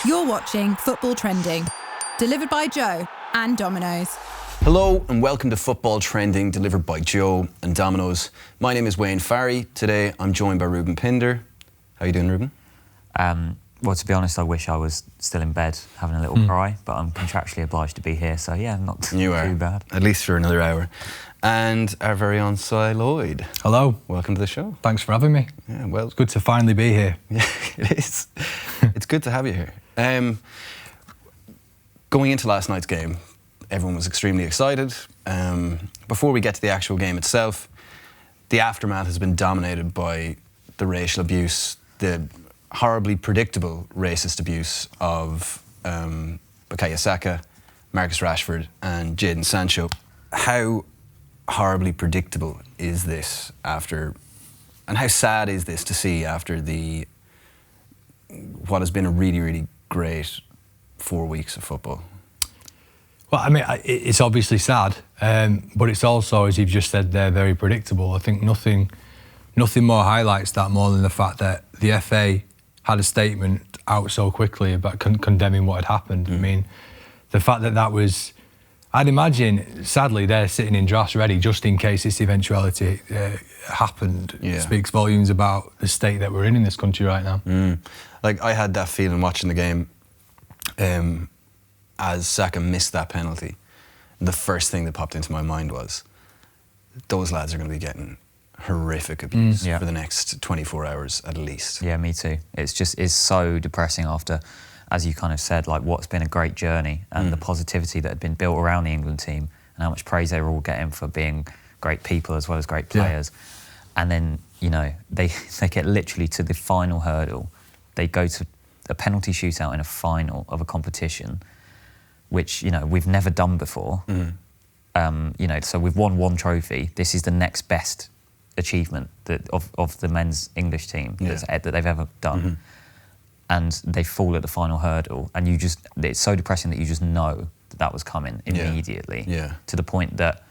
You're watching Football Trending, delivered by Joe and Domino's. Hello and welcome to Football Trending, delivered by Joe and Domino's. My name is Wayne Farry. Today I'm joined by Reuben Pinder. How are you doing, Reuben? Well, to be honest, I wish I was still in bed having a little cry, but I'm contractually obliged to be here, so yeah, not too bad. At least for another hour. And our very own Si Lloyd. Hello. Welcome to the show. Thanks for having me. Yeah, well, It's good to finally be here. Yeah, it is. It's good to have you here. Going into last night's game, everyone was extremely excited. Before we get to the actual game itself, the aftermath has been dominated by the racial abuse, the horribly predictable racist abuse of Bukayo Saka, Marcus Rashford and Jadon Sancho. How horribly predictable is this after, and how sad is this to see after what has been a really, really great 4 weeks of football? Well, I mean, it's obviously sad, but it's also, as you've just said there, very predictable. I think nothing more highlights that more than the fact that the FA had a statement out so quickly about condemning what had happened. I mean, the fact that was, I'd imagine, sadly, they're sitting in drafts ready just in case this eventuality happened. Yeah. Speaks volumes about the state that we're in this country right now. Like, I had that feeling watching the game as Saka missed that penalty. The first thing that popped into my mind was, those lads are going to be getting horrific abuse for the next 24 hours at least. Yeah, me too. It's so depressing after, as you kind of said, like what's been a great journey and the positivity that had been built around the England team and how much praise they were all getting for being great people as well as great players. And then, you know, they get literally to the final hurdle. They go to a penalty shootout in a final of a competition, which, you know, we've never done before. You know, so we've won one trophy. This is the next best achievement of the men's English team that they've ever done. And they fall at the final hurdle, and it's so depressing that you just know that was coming immediately. To the point that,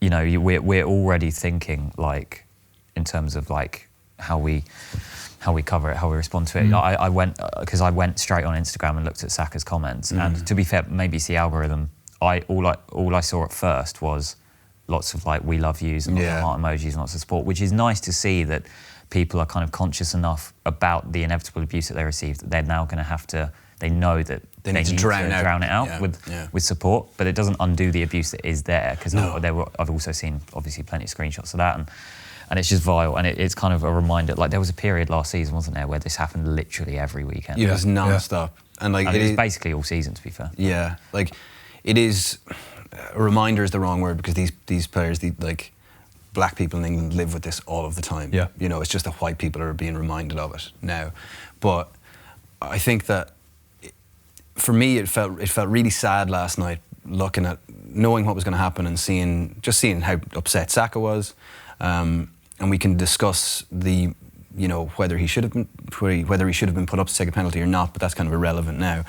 you know, we're already thinking, like, in terms of like how we cover it, how we respond to it. I went straight on Instagram and looked at Saka's comments, and to be fair, maybe it's the algorithm. All I saw at first was lots of like "we love yous" and lots of heart emojis and lots of support, which is nice to see that people are kind of conscious enough about the inevitable abuse that they received that they're now going to have to. They know that they need to drown it out with support, but it doesn't undo the abuse that is there. Because I've also seen obviously plenty of screenshots of that, and it's just vile. And it's kind of a reminder. Like, there was a period last season, wasn't there, where this happened literally every weekend. It was non-stop, and like it was basically all season, to be fair. Yeah, like it is. A reminder is the wrong word, because these players, like black people in England, live with this all of the time. Yeah. You know, it's just that white people are being reminded of it now. But I think that for me, it felt really sad last night, knowing what was going to happen and seeing how upset Saka was. And we can discuss whether he should have been put up to take a penalty or not, but that's kind of irrelevant now.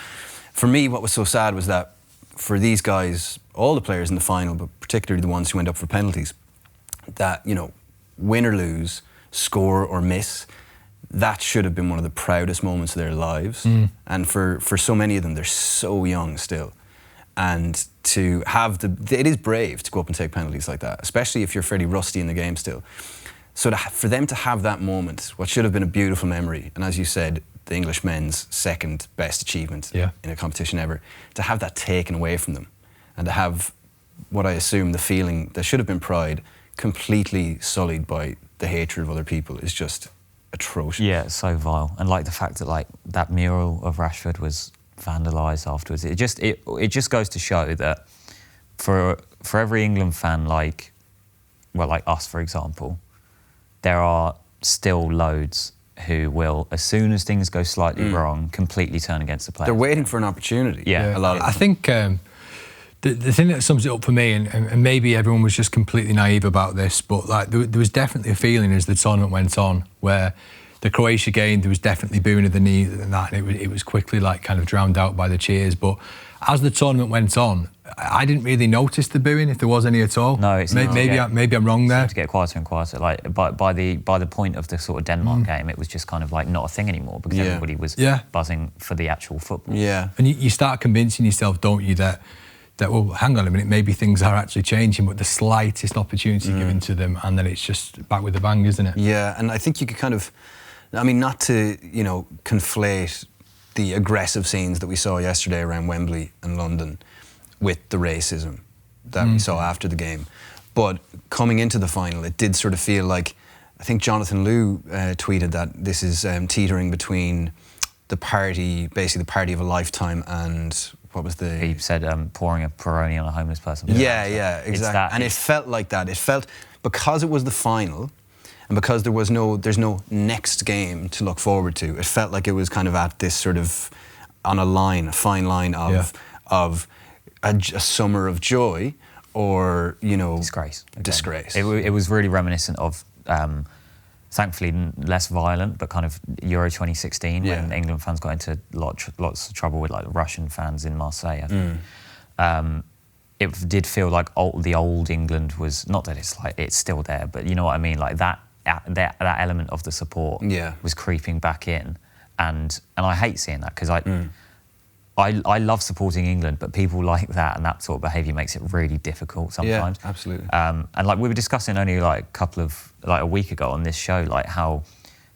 For me, what was so sad was that for these guys, all the players in the final, but particularly the ones who went up for penalties, that, you know, win or lose, score or miss, that should have been one of the proudest moments of their lives. And for so many of them, they're so young still. And to have it is brave to go up and take penalties like that, especially if you're fairly rusty in the game still. So for them to have that moment, what should have been a beautiful memory, and as you said, the English men's second best achievement in a competition ever, to have that taken away from them, and to have what I assume the feeling that should have been pride completely sullied by the hatred of other people is just atrocious. Yeah, it's so vile. And like the fact that like that mural of Rashford was vandalised afterwards, it just goes to show that for every England fan, like us, for example, there are still loads who will, as soon as things go slightly wrong, completely turn against the player. They're waiting for an opportunity. Yeah. A lot of them. I think the thing that sums it up for me, and maybe everyone was just completely naive about this, but like there was definitely a feeling as the tournament went on where the Croatia game, there was definitely booing of the knee and that, and it was quickly like kind of drowned out by the cheers. But as the tournament went on, I didn't really notice the booing, if there was any at all. No, it's maybe I'm wrong there. To get quieter and quieter. Like by the point of the sort of Denmark game, it was just kind of like not a thing anymore because everybody was buzzing for the actual football. Yeah, and you start convincing yourself, don't you, that well, hang on a minute, maybe things are actually changing, but the slightest opportunity given to them, and then it's just back with a bang, isn't it? Yeah, and I think you could kind of, I mean, not to conflate the aggressive scenes that we saw yesterday around Wembley and London with the racism that we saw after the game. But coming into the final, it did sort of feel like, I think Jonathan Liu tweeted that this is teetering between basically the party of a lifetime and what was the... He said pouring a Peroni on a homeless person. Yeah, exactly. And it felt like that. It felt, because it was the final and because there's no next game to look forward to, it felt like it was kind of at this sort of, on a fine line of a summer of joy or, Disgrace. Disgrace. It was really reminiscent of, thankfully less violent, but kind of Euro 2016 when England fans got into lots of trouble with like Russian fans in Marseille, I think. It did feel like the old England was, not that it's still there, but you know what I mean, like that element of the support was creeping back in, and I hate seeing that because I love supporting England, but people like that and that sort of behaviour makes it really difficult sometimes. Yeah, absolutely. And like we were discussing only like a week ago on this show, like how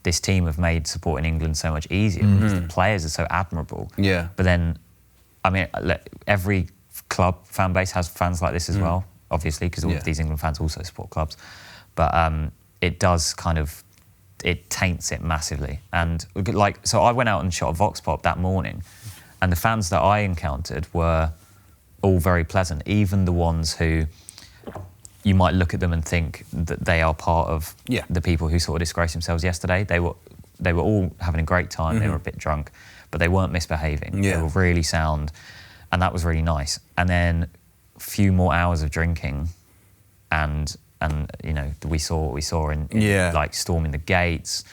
this team have made supporting England so much easier because the players are so admirable. Yeah. But then, I mean, every club fan base has fans like this as well, obviously, because all of these England fans also support clubs. But it does kind of, it taints it massively. And like, so I went out and shot a Vox Pop that morning, and the fans that I encountered were all very pleasant, even the ones who you might look at them and think that they are part of the people who sort of disgraced themselves yesterday. They were all having a great time, they were a bit drunk, but they weren't misbehaving. They were really sound, and that was really nice. And then a few more hours of drinking, and we saw what we saw in like storming the gates,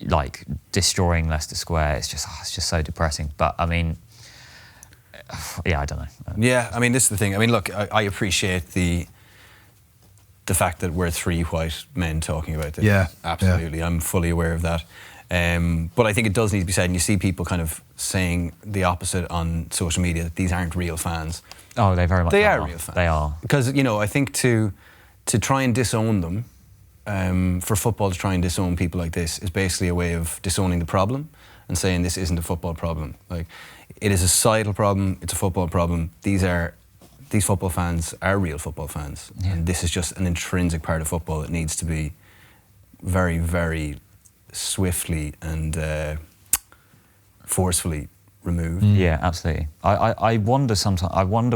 like destroying Leicester Square. It's just so depressing. But I mean, I don't know. Yeah, I mean, this is the thing. I mean, look, I appreciate the fact that we're three white men talking about this. Yeah, absolutely. I'm fully aware of that. But I think it does need to be said, and you see people kind of saying the opposite on social media, that these aren't real fans. Oh, they very much are real fans. They are. Because, I think to try and disown them, for football to try and disown people like this is basically a way of disowning the problem and saying this isn't a football problem. Like, it is a societal problem, it's a football problem. These football fans are real football fans. Yeah. And this is just an intrinsic part of football that needs to be very, very swiftly and forcefully removed. Yeah, absolutely. I wonder sometimes,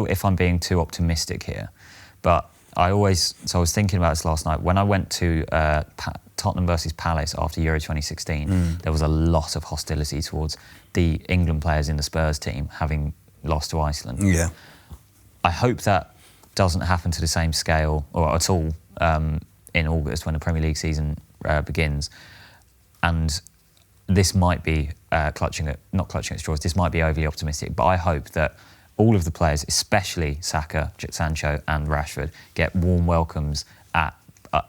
if I'm being too optimistic here, but I was thinking about this last night. When I went to Tottenham versus Palace after Euro 2016, there was a lot of hostility towards the England players in the Spurs team having lost to Iceland. Yeah. I hope that doesn't happen to the same scale or at all in August when the Premier League season begins. And this might be not clutching at straws, this might be overly optimistic, but I hope that all of the players, especially Saka, Sancho and Rashford, get warm welcomes at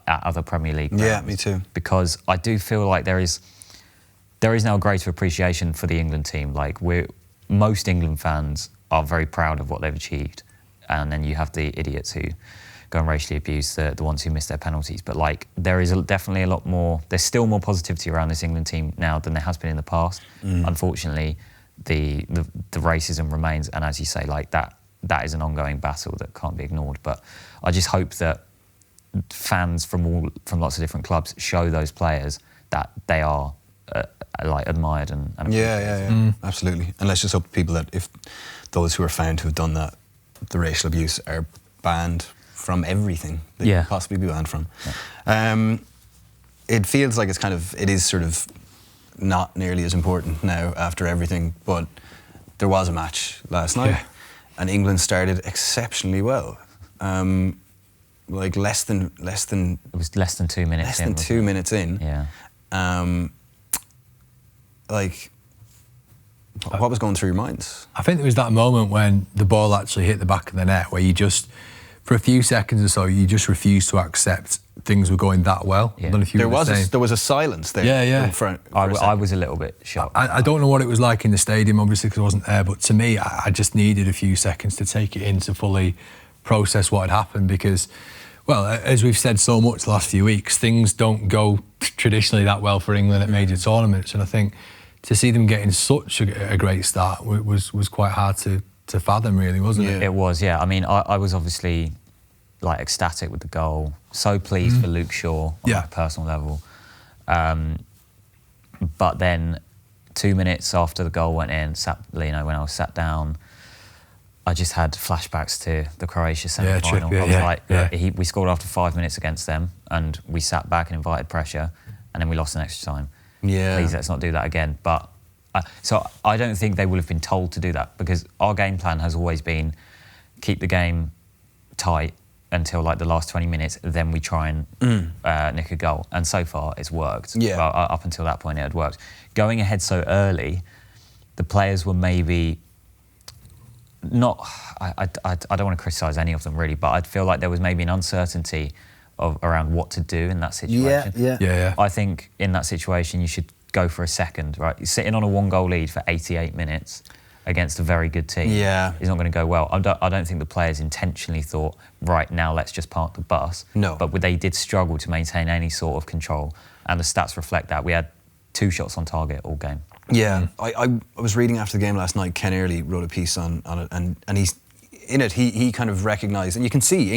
other Premier League grounds. Yeah, me too. Because I do feel like there is now a greater appreciation for the England team. Like, most England fans are very proud of what they've achieved. And then you have the idiots who go and racially abuse the ones who miss their penalties. But like, there is definitely a lot more, there's still more positivity around this England team now than there has been in the past. Unfortunately, the racism remains, and as you say, like that is an ongoing battle that can't be ignored. But I just hope that fans from lots of different clubs show those players that they are like admired and appreciated. Absolutely. And let's just hope people that if those who are found to have done that, the racial abuse, are banned from everything that you could possibly be banned from. Yeah. It feels like it is sort of not nearly as important now after everything, but there was a match last night and England started exceptionally well. Like less than it was less than 2 minutes in. Less than 2 minutes in. Yeah. like, what was going through your minds? I think there was that moment when the ball actually hit the back of the net where you just, for a few seconds or so, you just refused to accept things were going that well. Yeah. I don't know if you There were the same. was a silence there. Yeah. I was a little bit shocked. I don't know what it was like in the stadium, obviously, because I wasn't there, but to me, I just needed a few seconds to take it in to fully process what had happened because, well, as we've said so much the last few weeks, things don't go traditionally that well for England at major tournaments, and I think to see them getting such a great start was quite hard to fathom, really, wasn't it? It was, yeah. I mean, I was obviously like ecstatic with the goal, so pleased for Luke Shaw on a personal level. But then 2 minutes after the goal went in, when I was sat down, I just had flashbacks to the Croatia semi-final. We scored after 5 minutes against them, and we sat back and invited pressure, and then we lost in extra time. Yeah. Please, let's not do that again. But so I don't think they will have been told to do that, because our game plan has always been keep the game tight until like the last 20 minutes, then we try and nick a goal. And so far, it's worked. Yeah. Well, up until that point, it had worked. Going ahead so early, the players were maybe not. I don't want to criticise any of them really, but I'd feel like there was maybe an uncertainty around what to do in that situation. Yeah. I think in that situation, you should go for a second. Right, you're sitting on a 1-goal lead for 88 minutes against a very good team. Yeah. It's not going to go well. I don't think the players intentionally thought, right, now let's just park the bus. No. But they did struggle to maintain any sort of control. And the stats reflect that. We had 2 shots on target all game. Yeah. I was reading after the game last night, Ken Early wrote a piece on it, and he's in it, he kind of recognised, and you can see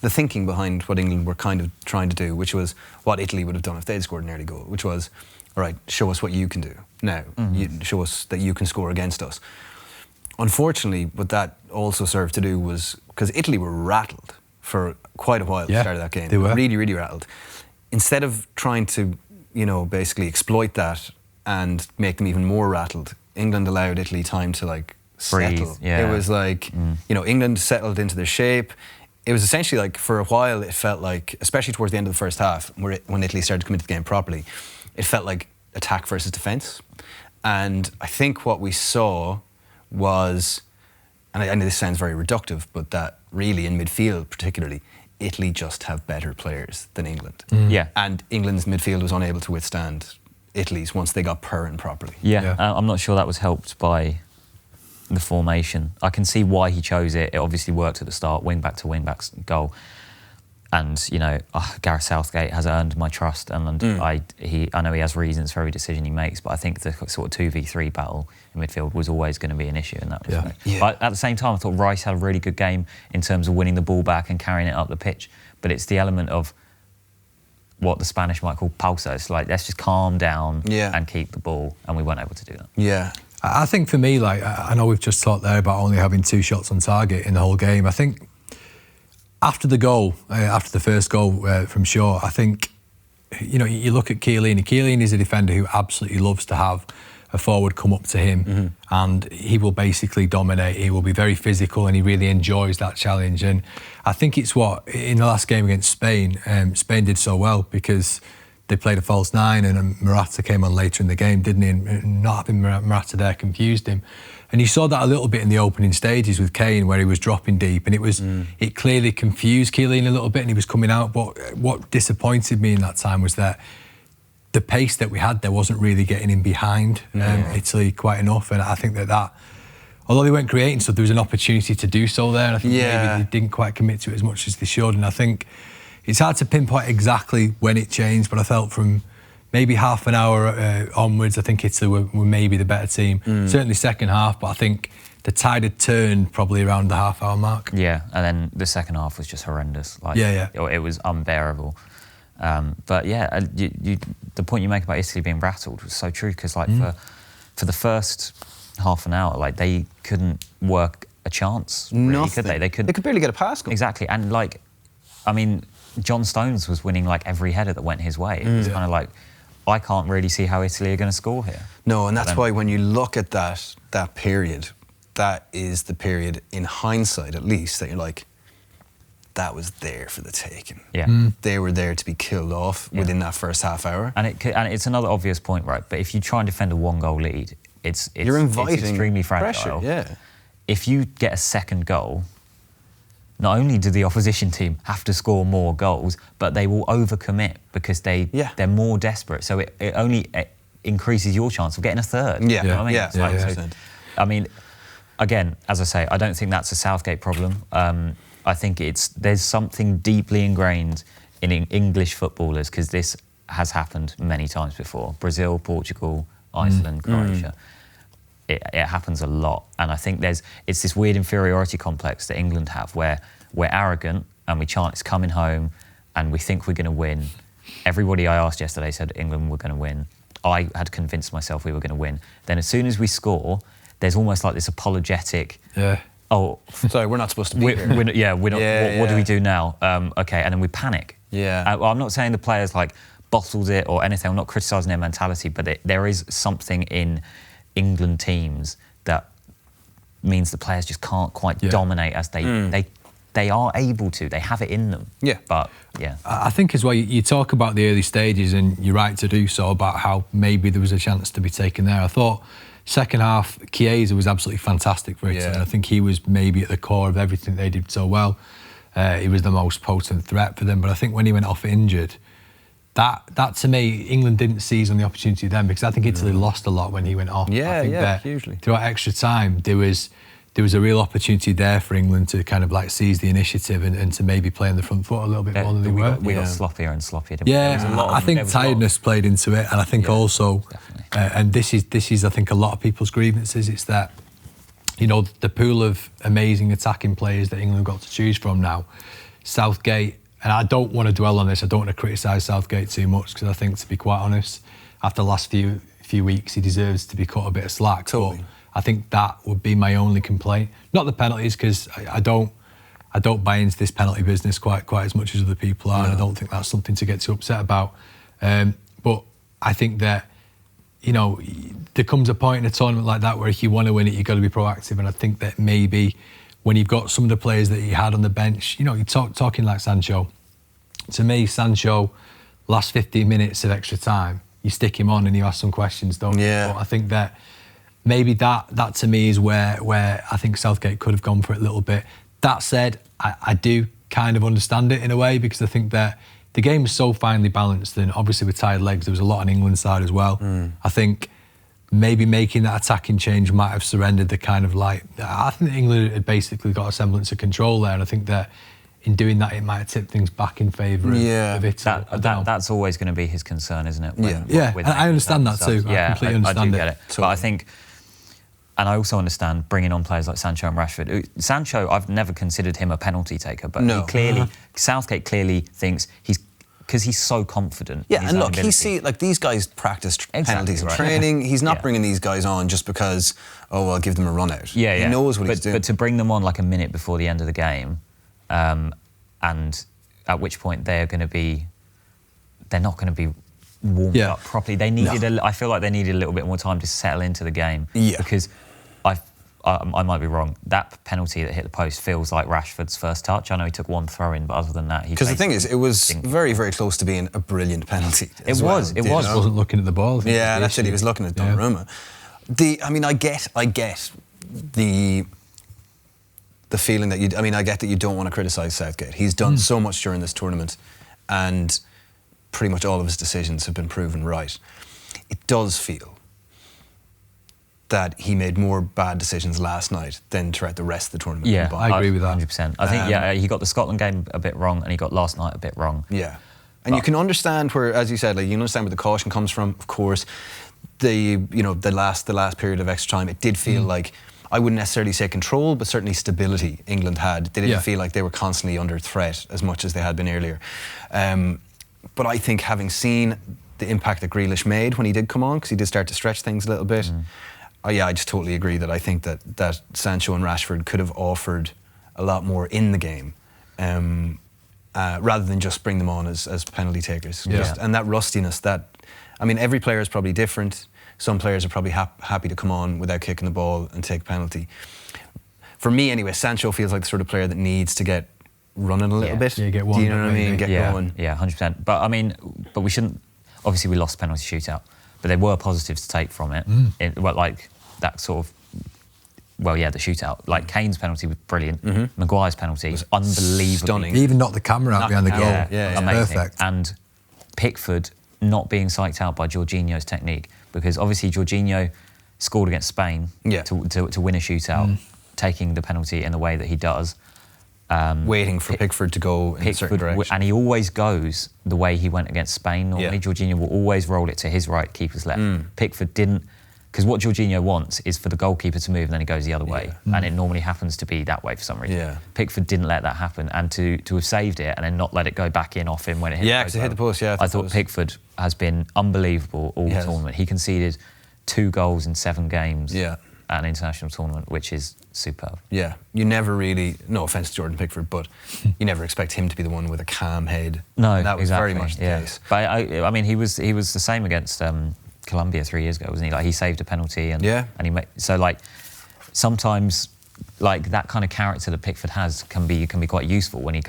the thinking behind what England were kind of trying to do, which was what Italy would have done if they'd scored an early goal, which was, all right, show us what you can do now. Show us that you can score against us. Unfortunately, what that also served to do was, because Italy were rattled for quite a while at the start of that game. They were. Really, really rattled. Instead of trying to, basically exploit that and make them even more rattled, England allowed Italy time to settle. Yeah. It was like, England settled into their shape. It was essentially like, for a while, it felt like, especially towards the end of the first half, when Italy started to come into the game properly, it felt like attack versus defence. And I think what we saw was, and I know this sounds very reductive, but that really in midfield particularly, Italy just have better players than England. Yeah. And England's midfield was unable to withstand Italy's once they got purring properly. Yeah. I'm not sure that was helped by the formation. I can see why he chose it. It obviously worked at the start, wing-back to wing-back's goal. And, Gareth Southgate has earned my trust, and I know he has reasons for every decision he makes, but I think the sort of 2v3 battle in midfield was always going to be an issue in that respect. Yeah. But at the same time, I thought Rice had a really good game in terms of winning the ball back and carrying it up the pitch. But it's the element of what the Spanish might call pausa. It's like, let's just calm down and keep the ball, and we weren't able to do that. Yeah. I think for me, I know we've just talked there about only having 2 shots on target in the whole game. I think after the goal, after the first goal from Shaw, I think, you look at Chiellini. Chiellini is a defender who absolutely loves to have a forward come up to him, and he will basically dominate. He will be very physical, and he really enjoys that challenge. And I think it's what, in the last game against Spain, Spain did so well because they played a false 9, and Morata came on later in the game, didn't he? And not having Morata there confused him. And you saw that a little bit in the opening stages with Kane, where he was dropping deep, and it clearly confused Chiellini a little bit, and he was coming out. But what disappointed me in that time was that the pace that we had there wasn't really getting in behind Italy quite enough. And I think that although they weren't creating stuff, there was an opportunity to do so there. And I think maybe they didn't quite commit to it as much as they should. And I think it's hard to pinpoint exactly when it changed, but I felt from maybe half an hour onwards, I think Italy were maybe the better team. Certainly second half, but I think the tide had turned probably around the half-hour mark. Yeah, and then the second half was just horrendous. It was unbearable. But yeah, the point you make about Italy being rattled was so true, because for the first half an hour, they couldn't work a chance. Really, Nothing. Could they? They could barely get a pass going. Exactly, and John Stones was winning every header that went his way. It was kind of I can't really see how Italy are going to score here. No, and that's why when you look at that period, that is the period, in hindsight at least, that you're like, that was there for the taking. Yeah. They were there to be killed off within that first half hour. And it's another obvious point, right? But if you try and defend a 1-goal lead, it's You're inviting it's extremely pressure, fragile. yeah. If you get a second goal, not only do the opposition team have to score more goals, but they will overcommit because they're more desperate. So it only increases your chance of getting a third. Yeah, You know what I mean? yeah, It's like, 100%. I mean, again, as I say, I don't think that's a Southgate problem. I think there's something deeply ingrained in English footballers, because this has happened many times before. Brazil, Portugal, Iceland, Croatia. It happens a lot, and I think it's this weird inferiority complex that England have, where we're arrogant and we chant it's coming home, and we think we're going to win. Everybody I asked yesterday said England were going to win. I had convinced myself we were going to win. Then as soon as we score, there's almost like this apologetic. Yeah. Oh, sorry, we're not supposed to be here. We're not. What do we do now? Okay, and then we panic. Yeah. Well, I'm not saying the players like bottled it or anything. I'm not criticising their mentality, but there is something in England teams that means the players just can't quite dominate as they are able to. They have it in them. Yeah. But yeah. I think as well, you talk about the early stages, and you're right to do so, about how maybe there was a chance to be taken there. I thought second half, Chiesa was absolutely fantastic for Italy. Yeah. I think he was maybe at the core of everything they did so well. He was the most potent threat for them. But I think when he went off injured, that to me, England didn't seize on the opportunity then, because I think Italy lost a lot when he went off. Yeah, I think that hugely. throughout extra time, there was a real opportunity there for England to kind of like seize the initiative and to maybe play on the front foot a little bit more than they were. We got sloppier and sloppier. Didn't we? Yeah, I think tiredness played into it, and I think also, and this is I think a lot of people's grievances. It's that, you know, the pool of amazing attacking players that England have got to choose from now. Southgate, and I don't want to dwell on this. I don't want to criticise Southgate too much, because I think, to be quite honest, after the last few weeks, he deserves to be cut a bit of slack. Totally. But I think that would be my only complaint. Not the penalties, because I don't buy into this penalty business quite as much as other people are, and I don't think that's something to get too upset about. But I think that, you know, there comes a point in a tournament like that where if you want to win it, you've got to be proactive. And I think that maybe when you've got some of the players that you had on the bench, you know, you're talking like Sancho. To me, Sancho, last 15 minutes of extra time, you stick him on and you ask some questions, don't you? Yeah. But I think that maybe that to me is where I think Southgate could have gone for it a little bit. That said, I do kind of understand it in a way, because I think that the game is so finely balanced, and obviously with tired legs, there was a lot on England's side as well. I think maybe making that attacking change might have surrendered the kind of like, I think England had basically got a semblance of control there, and I think that in doing that, it might have tipped things back in favour of Italy. That's always going to be his concern, isn't it? And I understand that too. Yeah, I completely understand I do get it. Totally. But I think, and I also understand bringing on players like Sancho and Rashford. Sancho, I've never considered him a penalty taker, but Southgate clearly thinks because he's so confident. Yeah, and look, these guys practice penalties in training. He's not bringing these guys on just because, I'll give them a run out. Yeah, he knows what he's doing. But to bring them on like a minute before the end of the game, and at which point they're not going to be warmed up properly. They needed. I feel like they needed a little bit more time to settle into the game. Yeah. Because I might be wrong. That penalty that hit the post feels like Rashford's first touch. I know he took one throw in, but other than that, because the thing is, it was very, very close to being a brilliant penalty. It was. Wasn't looking at the ball. Yeah, that's it. He was looking at Donnarumma. I get the feeling that I get that you don't want to criticise Southgate. He's done so much during this tournament, and pretty much all of his decisions have been proven right. It does feel that he made more bad decisions last night than throughout the rest of the tournament. Yeah, I agree with that. 100%. I think, he got the Scotland game a bit wrong, and he got last night a bit wrong. Yeah. And you can understand where, as you said, you understand where the caution comes from, of course. The last period of extra time, it did feel like, I wouldn't necessarily say control, but certainly stability England had. They didn't feel like they were constantly under threat as much as they had been earlier. But I think, having seen the impact that Grealish made when he did come on, because he did start to stretch things a little bit, I just totally agree that I think that Sancho and Rashford could have offered a lot more in the game, rather than just bring them on as penalty takers. And that rustiness, every player is probably different. Some players are probably happy to come on without kicking the ball and take a penalty. For me anyway, Sancho feels like the sort of player that needs to get running a little bit. Yeah, get one. Do you know what I mean? Get going. Yeah, 100%. But I mean, we shouldn't. Obviously, we lost penalty shootout, but there were positives to take from it. Like that sort of. Well, yeah, the shootout. Like Kane's penalty was brilliant. Maguire's penalty was unbelievable, stunning. He even knocked the camera out behind the goal. Yeah, amazing. Perfect. And Pickford not being psyched out by Jorginho's technique, because obviously Jorginho scored against Spain to win a shootout, taking the penalty in the way that he does. Waiting for Pickford to go in a certain direction. And he always goes the way he went against Spain normally. Jorginho will always roll it to his right, keeper's left. Pickford didn't, because what Jorginho wants is for the goalkeeper to move and then he goes the other way. And it normally happens to be that way for some reason. Pickford didn't let that happen, and to have saved it and then not let it go back in off him when it hit the post. Yeah, because it hit the post, I thought Pickford has been unbelievable all tournament. He conceded 2 goals in 7 games at an international tournament, which is superb. Yeah, you never really, no offence to Jordan Pickford, but you never expect him to be the one with a calm head. No, and that was very much the case. But I mean, he was the same against Colombia 3 years ago, wasn't he? Like, he saved a penalty and he made, so like sometimes like that kind of character that Pickford has can be quite useful when he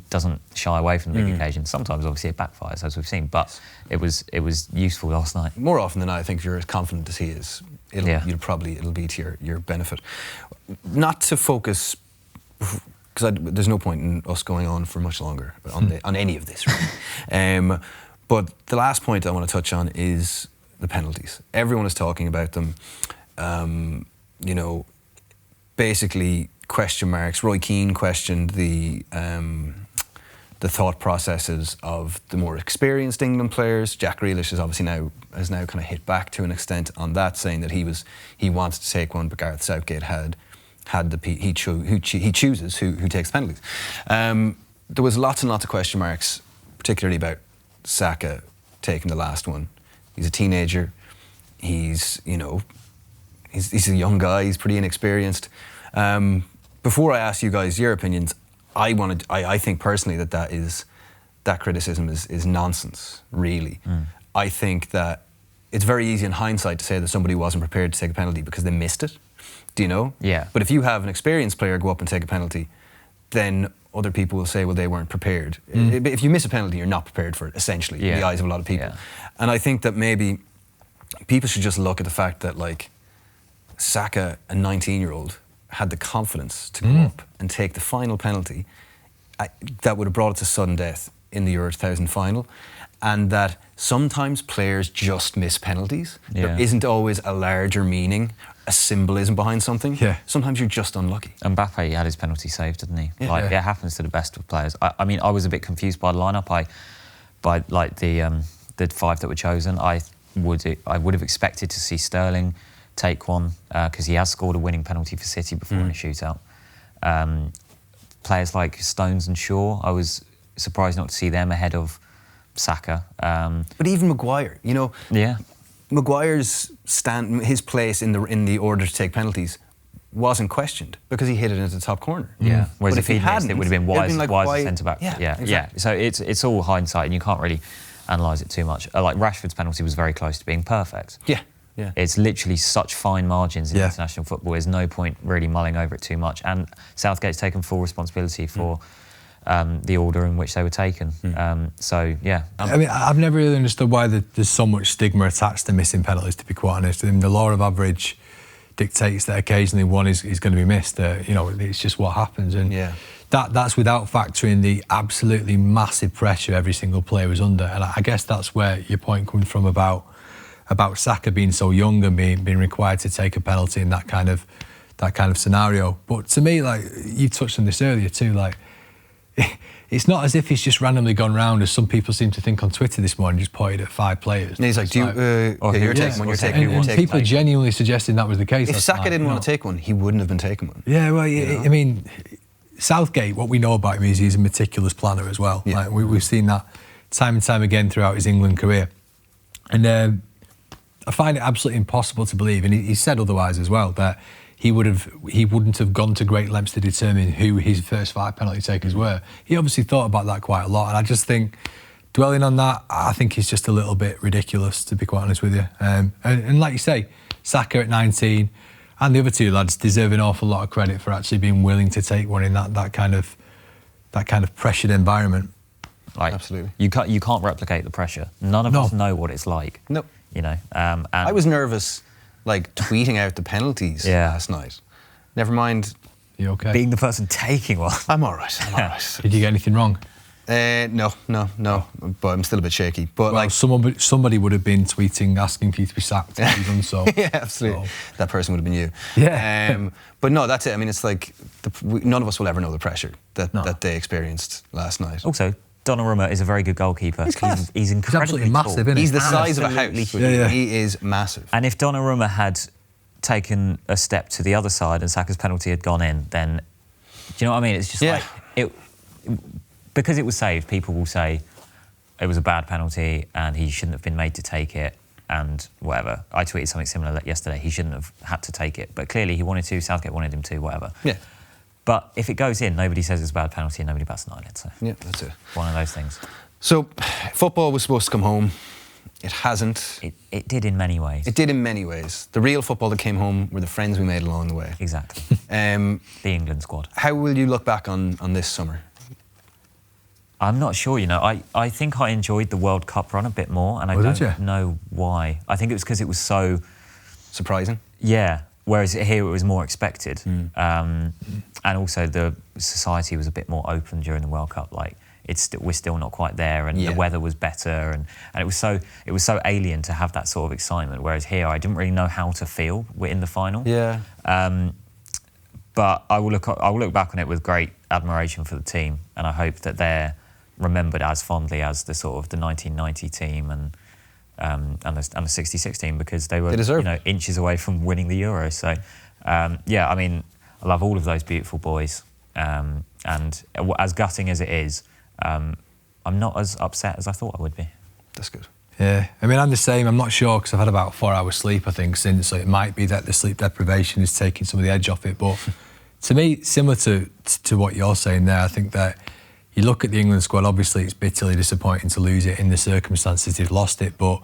doesn't shy away from the big occasion. Sometimes obviously it backfires, as we've seen, but it was useful last night. More often than not, I think if you're as confident as he is, it'll be to your benefit. Not to focus, because there's no point in us going on for much longer on any of this, really. But the last point I want to touch on is the penalties. Everyone is talking about them. You know, basically question marks. Roy Keane questioned the thought processes of the more experienced England players. Jack Grealish has now kind of hit back to an extent on that, saying that he wants to take one, but Gareth Southgate he chooses who takes penalties. There was lots and lots of question marks, particularly about Saka taking the last one. He's a teenager. He's a young guy. He's pretty inexperienced. Before I ask you guys your opinions, I think personally that criticism is nonsense, really. I think that it's very easy in hindsight to say that somebody wasn't prepared to take a penalty because they missed it. Do you know? Yeah. But if you have an experienced player go up and take a penalty, then other people will say, well, they weren't prepared. If you miss a penalty, you're not prepared for it, essentially, in the eyes of a lot of people. Yeah. And I think that maybe people should just look at the fact that, like, Saka, a 19-year-old, had the confidence to go up and take the final penalty that would have brought it to sudden death in the Euro 2000 final, and that sometimes players just miss penalties. There isn't always a larger meaning, a symbolism behind something. Sometimes you're just unlucky. Mbappe had his penalty saved, didn't he? It happens to the best of players. I mean, I was a bit confused by the lineup. By like the 5 that were chosen. I would have expected to see Sterling take one, because he has scored a winning penalty for City before in a shootout. Players like Stones and Shaw, I was surprised not to see them ahead of Saka. But even Maguire, you know. Yeah. Maguire's his place in the order to take penalties wasn't questioned because he hit it into the top corner. Yeah. Whereas if he hadn't, it would have been wise like, centre back. Yeah. Exactly. So it's all hindsight, and you can't really analyse it too much. Like Rashford's penalty was very close to being perfect. Yeah. It's literally such fine margins in international football. There's no point really mulling over it too much. And Southgate's taken full responsibility for the order in which they were taken. I mean, I've never really understood why there's so much stigma attached to missing penalties, to be quite honest. I mean, the law of average dictates that occasionally one is going to be missed. It's just what happens. And that's without factoring the absolutely massive pressure every single player was under. And I guess that's where your point comes from about Saka being so young and being required to take a penalty in that kind of scenario. But to me, like, you touched on this earlier too, like, it's not as if he's just randomly gone round, as some people seem to think on Twitter this morning, just pointed at 5 players. And he's like, you're taking one, you're taking one. And people genuinely suggesting that was the case. If Saka didn't want to take one, he wouldn't have been taking one. Yeah, well, I mean, Southgate, what we know about him is he's a meticulous planner as well. Like, we've seen that time and time again throughout his England career. And I find it absolutely impossible to believe, and he said otherwise as well, that he wouldn't have gone to great lengths to determine who his first 5 penalty takers were. He obviously thought about that quite a lot, and I just think dwelling on that, I think it's just a little bit ridiculous, to be quite honest with you. And like you say, Saka at 19 and the other 2 lads deserve an awful lot of credit for actually being willing to take one in that kind of that kind of pressured environment. Like, Absolutely. You can't replicate the pressure. None of us know what it's like. No. You know. And I was nervous, like, tweeting out the penalties last night. Never mind. You okay? being the person taking one. I'm all right. I'm all right. Did you get anything wrong? No. But I'm still a bit shaky. But Well, somebody would have been tweeting asking for you to be sacked if you'd done so. yeah, absolutely. So. That person would have been you. Yeah. But no, that's it. I mean, it's like none of us will ever know the pressure that they experienced last night. Also, Donnarumma is a very good goalkeeper. He's class. He's incredibly absolutely massive, tall. isn't he? He's the size of a Absolutely house. huge. Yeah. He is massive. And if Donnarumma had taken a step to the other side and Saka's penalty had gone in, then, do you know what I mean? It's just like, because it was saved, people will say it was a bad penalty and he shouldn't have been made to take it and whatever. I tweeted something similar yesterday. He shouldn't have had to take it. But clearly he wanted to, Southgate wanted him to, whatever. Yeah. But if it goes in, nobody says it's a bad penalty and nobody bats an eyelid. So Yeah, that's it. one of those things. So, football was supposed to come home. It hasn't. It did in many ways. It did in many ways. The real football that came home were the friends we made along the way. Exactly. The England squad. How will you look back on this summer? I'm not sure, you know. I think I enjoyed the World Cup run a bit more, and I don't know why. I think it was because it was so... Surprising? Yeah, whereas here it was more expected. And also the society was a bit more open during the World Cup. Like, we're still not quite there, and the weather was better, and it was so alien to have that sort of excitement, whereas here I didn't really know how to feel in the final. Yeah. But I will look back on it with great admiration for the team, and I hope that they're remembered as fondly as the sort of the 1990 team and the 66 team, because they were inches away from winning the Euro. So yeah, I mean, I love all of those beautiful boys, and as gutting as it is, I'm not as upset as I thought I would be. That's good. Yeah, I mean, I'm the same. I'm not sure because I've had about 4 hours sleep, I think, since. So it might be that the sleep deprivation is taking some of the edge off it. But to me, similar to what you're saying there, I think that you look at the England squad, obviously it's bitterly disappointing to lose it in the circumstances they've lost it, but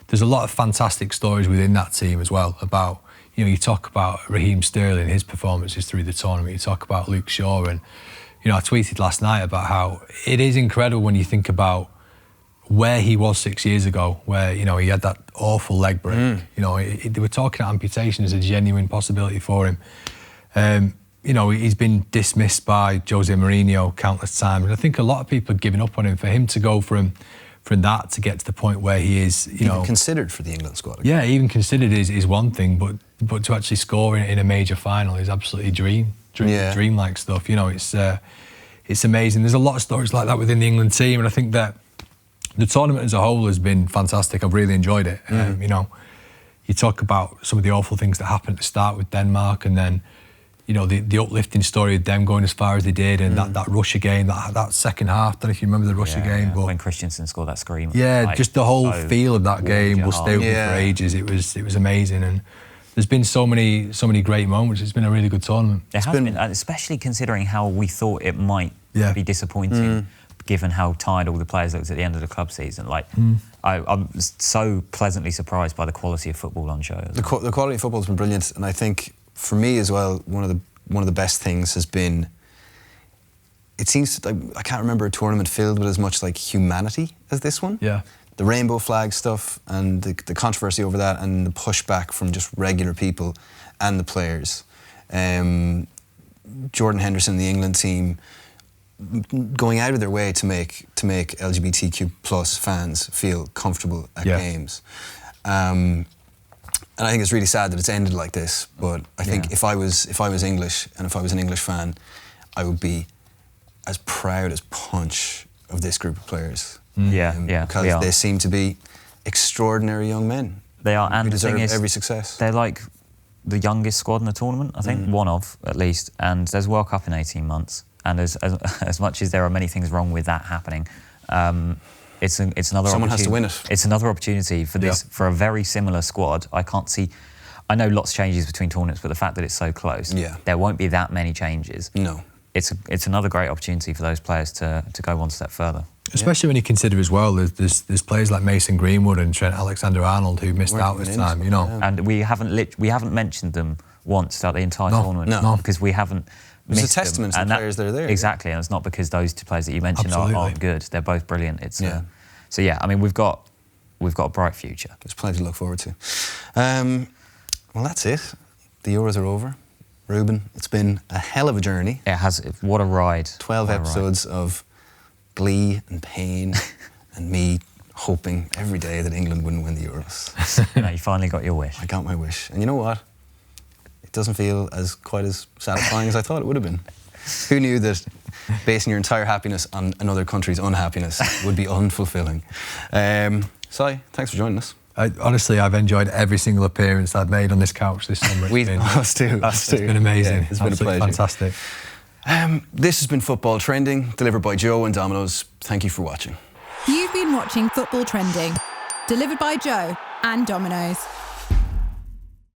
there's a lot of fantastic stories within that team as well about, you know, you talk about Raheem Sterling, his performances through the tournament, you talk about Luke Shaw, and, you know, I tweeted last night about how it is incredible when you think about where he was 6 years ago, where, you know, he had that awful leg break. You know, they were talking about amputation as a genuine possibility for him. You know, he's been dismissed by Jose Mourinho countless times, and I think a lot of people had given up on him. For him to go from that to get to the point where he is, you know, considered for the England squad again. Yeah, even considered is one thing, but to actually score in a major final is absolutely dream-like stuff. You know, it's amazing. There's a lot of stories like that within the England team, and I think that the tournament as a whole has been fantastic. I've really enjoyed it. You know, you talk about some of the awful things that happened at the start with Denmark, and then, you know, the uplifting story of them going as far as they did, and that Russia game, that second half. I don't know if you remember the Russia game, but when Christensen scored that scream. Yeah, like, just the whole feel of that game will stay with me for ages. It was amazing, and there's been so many great moments. It's been a really good tournament. It has been, especially considering how we thought it might be disappointing, given how tired all the players looked at the end of the club season. Like, I'm so pleasantly surprised by the quality of football on show. The quality of football has been brilliant, and I think for me as well, one of the best things has been. It seems like I can't remember a tournament filled with as much like humanity as this one. Yeah. The rainbow flag stuff and the controversy over that, and the pushback from just regular people and the players. Jordan Henderson, the England team, going out of their way to make LGBTQ plus fans feel comfortable at games. And I think it's really sad that it's ended like this. But I think if I was English and if I was an English fan, I would be as proud as punch of this group of players. Because they seem to be extraordinary young men. They are, and who the deserve thing is, every success. They're like the youngest squad in the tournament, I think, one of at least. And there's World Cup in 18 months, and as much as there are many things wrong with that happening, it's another. Someone has to win it. It's another opportunity for this for a very similar squad. I know lots changes between tournaments, but the fact that it's so close, there won't be that many changes. No. It's another great opportunity for those players to go one step further. Especially when you consider as well, there's players like Mason Greenwood and Trent Alexander-Arnold who missed out this time, you know. And we haven't mentioned them once throughout the entire tournament. No. Because It's a missed them. testament to the players that are there. Exactly, and it's not because those two players that you mentioned Absolutely. aren't good. They're both brilliant. It's Yeah. so yeah. I mean, we've got a bright future. There's plenty to look forward to. Well, that's it. The Euros are over. Reuben, it's been a hell of a journey. It has. What a ride. 12 What a ride. episodes of glee and pain and me hoping every day that England wouldn't win the Euros. You know, you finally got your wish. I got my wish. And you know what? It doesn't feel quite as satisfying as I thought it would have been. Who knew that basing your entire happiness on another country's unhappiness would be unfulfilling? Si, thanks for joining us. Honestly, I've enjoyed every single appearance I've made on this couch this summer. Us too. It's been amazing. Yeah, it's been a Absolutely pleasure. fantastic. This has been Football Trending, delivered by Joe and Domino's. Thank you for watching. You've been watching Football Trending, delivered by Joe and Domino's.